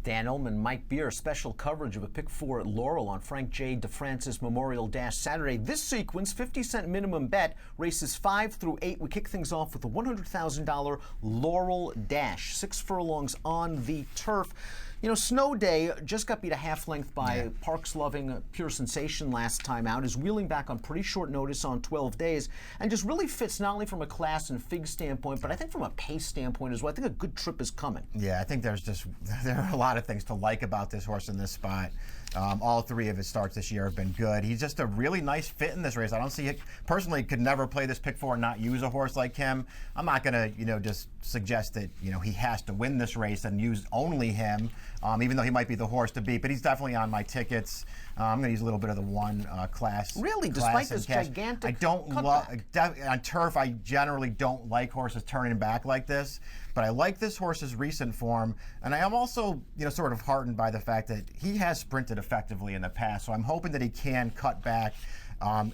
Dan Illman, Mike Beer, special coverage of a pick 4 at Laurel on Frank J. DeFrancis Memorial Dash Saturday. This sequence, 50-cent minimum bet, races 5 through 8. We kick things off with a $100,000 Laurel Dash, 6 furlongs on the turf. You know, Snow Day just got beat a half length by Parks Loving, pure sensation last time out, is wheeling back on pretty short notice on 12 days, and just really fits not only from a class and fig standpoint, but I think from a pace standpoint as well. I think a good trip is coming. Yeah, I think there are a lot of things to like about this horse in this spot. All 3 of his starts this year have been good. He's just a really nice fit in this race. I don't see it, personally, could never play this pick 4 and not use a horse like him. I'm not going to, just suggest that, he has to win this race and use only him, even though he might be the horse to beat. But he's definitely on my tickets. I'm going to use a little bit of the one class. Really, despite this gigantic I don't love on turf. I generally don't like horses turning back like this, but I like this horse's recent form, and I am also, sort of heartened by the fact that he has sprinted effectively in the past. So I'm hoping that he can cut back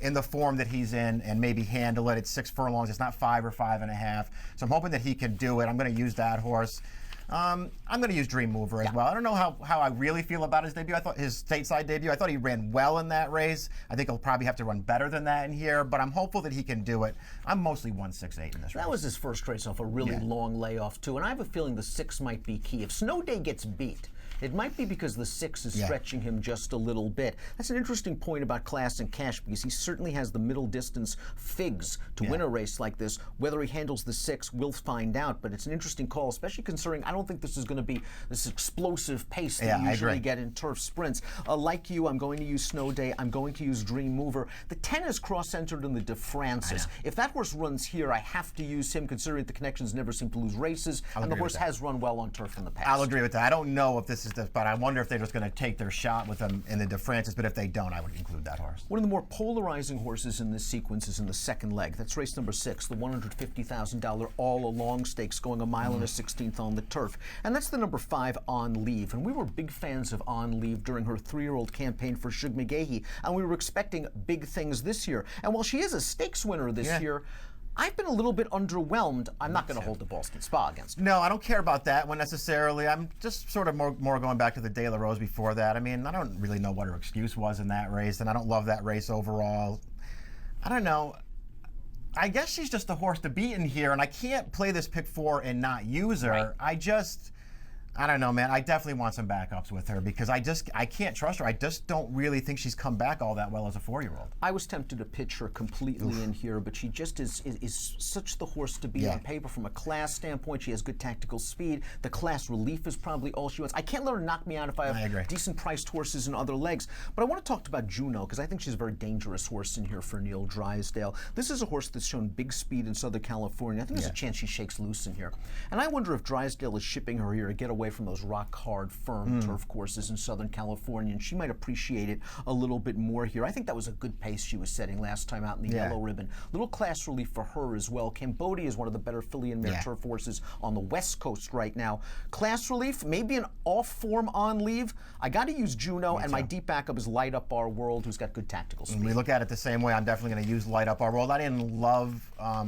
in the form that he's in and maybe handle it. It's 6 furlongs. It's not 5 or 5.5. So I'm hoping that he can do it. I'm going to use that horse. I'm going to use Dream Mover as well. I don't know how I really feel about his debut. I thought his stateside debut, I thought he ran well in that race. I think he'll probably have to run better than that in here, but I'm hopeful that he can do it. I'm mostly 1-6-8 in this race. That was his first race off a really long layoff, too, and I have a feeling the 6 might be key. If Snow Day gets beat, it might be because the 6 is stretching him just a little bit. That's an interesting point about class and cash, because he certainly has the middle distance figs to win a race like this. Whether he handles the 6, we'll find out, but it's an interesting call, especially considering I don't think this is going to be this explosive pace that you usually get in turf sprints. Like you, I'm going to use Snow Day. I'm going to use Dream Mover. The 10 is cross-entered in the DeFrancis. If that horse runs here, I have to use him, considering the connections never seem to lose races, and the horse has run well on turf in the past. I'll agree with that. I don't know if this is this, but I wonder if they're just going to take their shot with him in the DeFrancis, but if they don't, I would include that horse. One of the more polarizing horses in this sequence is in the second leg. That's race number 6, the $150,000 all-along stakes, going a mile and a 16th on the turf. And that's the number 5, On Leave. And we were big fans of On Leave during her 3-year-old campaign for Shug McGahee, and we were expecting big things this year. And while she is a stakes winner this year, I've been a little bit underwhelmed. I'm not going to hold the Boston Spa against her. No, I don't care about that one necessarily. I'm just sort of more going back to the De La Rose before that. I mean, I don't really know what her excuse was in that race, and I don't love that race overall. I don't know. I guess she's just a horse to beat in here, and I can't play this pick 4 and not use her. I don't know, man. I definitely want some backups with her because I can't trust her. I just don't really think she's come back all that well as a 4-year-old. I was tempted to pitch her completely in here, but she just is such the horse to be on paper from a class standpoint. She has good tactical speed. The class relief is probably all she wants. I can't let her knock me out if I have decent priced horses in other legs. But I want to talk about Juno because I think she's a very dangerous horse in here for Neil Drysdale. This is a horse that's shown big speed in Southern California. I think there's a chance she shakes loose in here. And I wonder if Drysdale is shipping her here to get away from those rock-hard, firm turf courses in Southern California, and she might appreciate it a little bit more here. I think that was a good pace she was setting last time out in the yellow ribbon. Little class relief for her as well. Cambodia is one of the better filly and mare turf horses on the West Coast right now. Class relief, maybe an off-form On Leave. I got to use Juno, and my deep backup is Light Up Our World, who's got good tactical speed. We look at it the same way. I'm definitely going to use Light Up Our World. I didn't love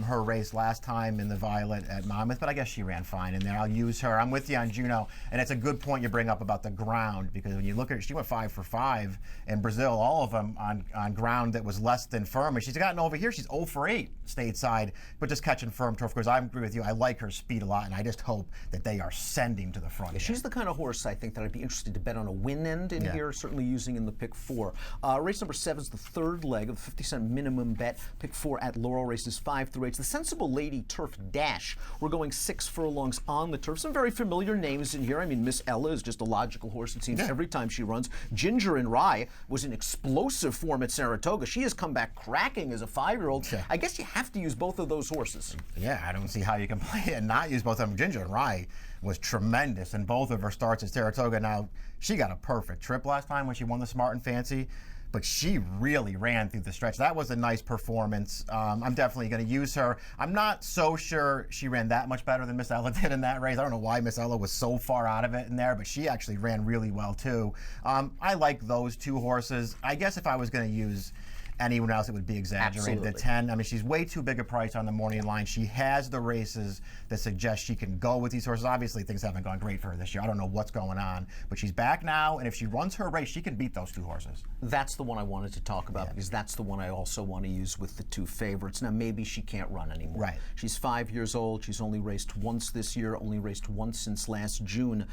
her race last time in the Violet at Monmouth, but I guess she ran fine in there. I'll use her. I'm with you on Juno, and it's a good point you bring up about the ground, because when you look at her, she went 5 for 5 in Brazil, all of them on ground that was less than firm. And she's gotten over here, she's 0 for 8 stateside, but just catching firm turf. Of course, I agree with you. I like her speed a lot, and I just hope that they are sending to the front. Yeah, she's the kind of horse I think that I'd be interested to bet on a win end in here, certainly using in the pick 4. Race number 7 is the 3rd leg of the 50-cent minimum bet. Pick 4 at Laurel, races 5 through 8. It's the Sensible Lady Turf Dash. We're going 6 furlongs on the turf. Some very familiar names in here. I mean, Miss Ella is just a logical horse, it seems, every time she runs. Ginger and Rye was in explosive form at Saratoga. She has come back cracking as a 5-year-old. I guess you have to use both of those horses. Yeah, I don't see how you can play it and not use both of them. Ginger and Rye was tremendous in both of her starts at Saratoga. Now, she got a perfect trip last time when she won the Smart and Fancy, but she really ran through the stretch. That was a nice performance. I'm definitely going to use her. I'm not so sure she ran that much better than Miss Ella did in that race. I don't know why Miss Ella was so far out of it in there, but she actually ran really well too. I like those two horses. I guess if I was going to use anyone else, it would be exaggerated. Absolutely. The 10, I mean, she's way too big a price on the morning line. She has the races that suggest she can go with these horses. Obviously, things haven't gone great for her this year. I don't know what's going on, but she's back now, and if she runs her race, she can beat those two horses. That's the one I wanted to talk about because that's the one I also want to use with the two favorites. Now, maybe she can't run anymore. Right. She's 5 years old. She's only raced once this year, only raced once since last June.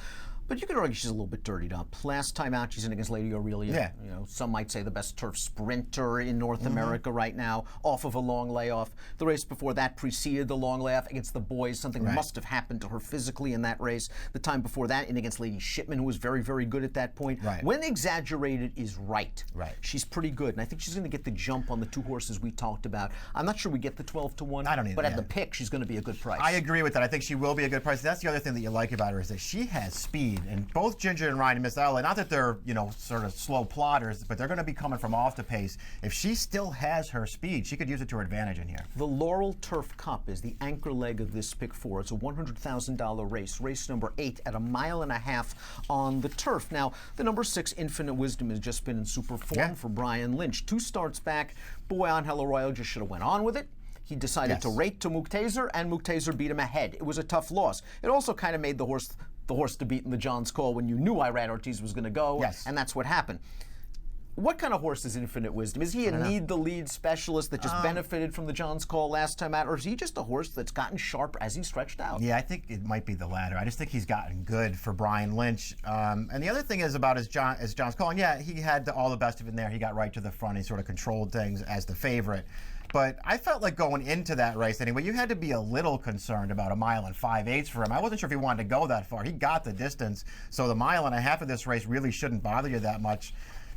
But you could argue she's a little bit dirtied up. Last time out, she's in against Lady Aurelia. Yeah. You know, some might say the best turf sprinter in North America right now, off of a long layoff. The race before that preceded the long layoff against the boys. Something must have happened to her physically in that race. The time before that, in against Lady Shipman, who was very, very good at that point. Right. When exaggerated is right. Right. She's pretty good, and I think she's going to get the jump on the two horses we talked about. I'm not sure we get the 12-1. I don't either. But at the pick, she's going to be a good price. I agree with that. I think she will be a good price. That's the other thing that you like about her is that she has speed, and both Ginger and Ryan and Miss Ella, not that they're, you know, sort of slow plotters, but they're going to be coming from off the pace. If she still has her speed, she could use it to her advantage in here. The Laurel Turf Cup is the anchor leg of this pick 4. It's a $100,000 race, race number 8 at 1.5 miles on the turf. Now, the number 6, Infinite Wisdom, has just been in super form for Brian Lynch. 2 starts back. Boy, Angel Arroyo just should have went on with it. He decided to rate to Muktazer, and Muktazer beat him ahead. It was a tough loss. It also kind of made the horse to beat in the John's Call when you knew Irad Ortiz was going to go, and that's what happened. What kind of horse is Infinite Wisdom? Is he a need-the-lead specialist that just benefited from the John's Call last time out, or is he just a horse that's gotten sharp as he stretched out? Yeah, I think it might be the latter. I just think he's gotten good for Brian Lynch. And the other thing is about his John's Call, and yeah, he had all the best of it in there. He got right to the front. He sort of controlled things as the favorite. But I felt like going into that race anyway, you had to be a little concerned about 1 mile and 5/8 for him. I wasn't sure if he wanted to go that far. He got the distance, so the 1.5 miles of this race really shouldn't bother you that much.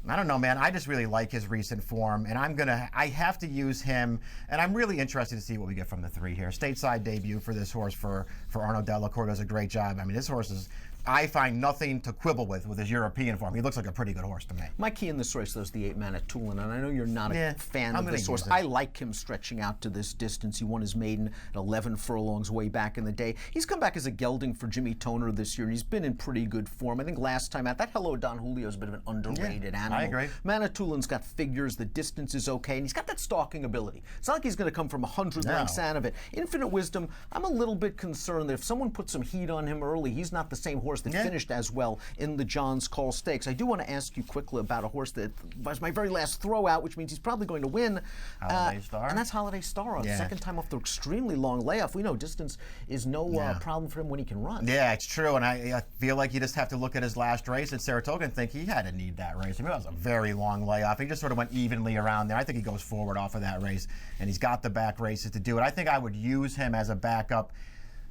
I don't know, man. I just really like his recent form, and I have to use him, and I'm really interested to see what we get from the 3 here. Stateside debut for this horse for Arnaud Delacour does a great job. I mean, this horse is, I find nothing to quibble with his European form. He looks like a pretty good horse to me. My key in this race, though, is the 8-man at Tulin, and I know you're not a fan of this horse. I like him stretching out to this distance. He won his maiden at 11 furlongs way back in the day. He's come back as a gelding for Jimmy Toner this year, and he's been in pretty good form. I think last time out, that Hello Don Julio is a bit of an underrated animal. I agree. Manitulin's got figures, the distance is okay, and he's got that stalking ability. It's not like he's going to come from 100 lengths out of it. Infinite Wisdom, I'm a little bit concerned that if someone puts some heat on him early, he's not the same horse that finished as well in the John's Call Stakes. I do want to ask you quickly about a horse that was my very last throw out, which means he's probably going to win. Holiday Star. And that's Holiday Star. Second time off the extremely long layoff. We know distance is no problem for him when he can run. Yeah, it's true, and I feel like you just have to look at his last race at Saratoga and think he had to need that race. I mean, that was a very long layoff. He just sort of went evenly around there. I think he goes forward off of that race, and he's got the back races to do it. I think I would use him as a backup.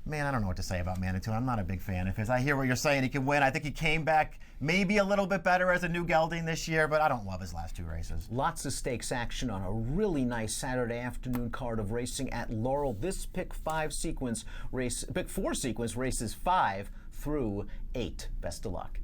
Man, I don't know what to say about Manitou. I'm not a big fan of his. I hear what you're saying. He can win. I think he came back maybe a little bit better as a new gelding this year, but I don't love his last 2 races. Lots of stakes action on a really nice Saturday afternoon card of racing at Laurel. This pick 4 sequence races 5 through 8. Best of luck.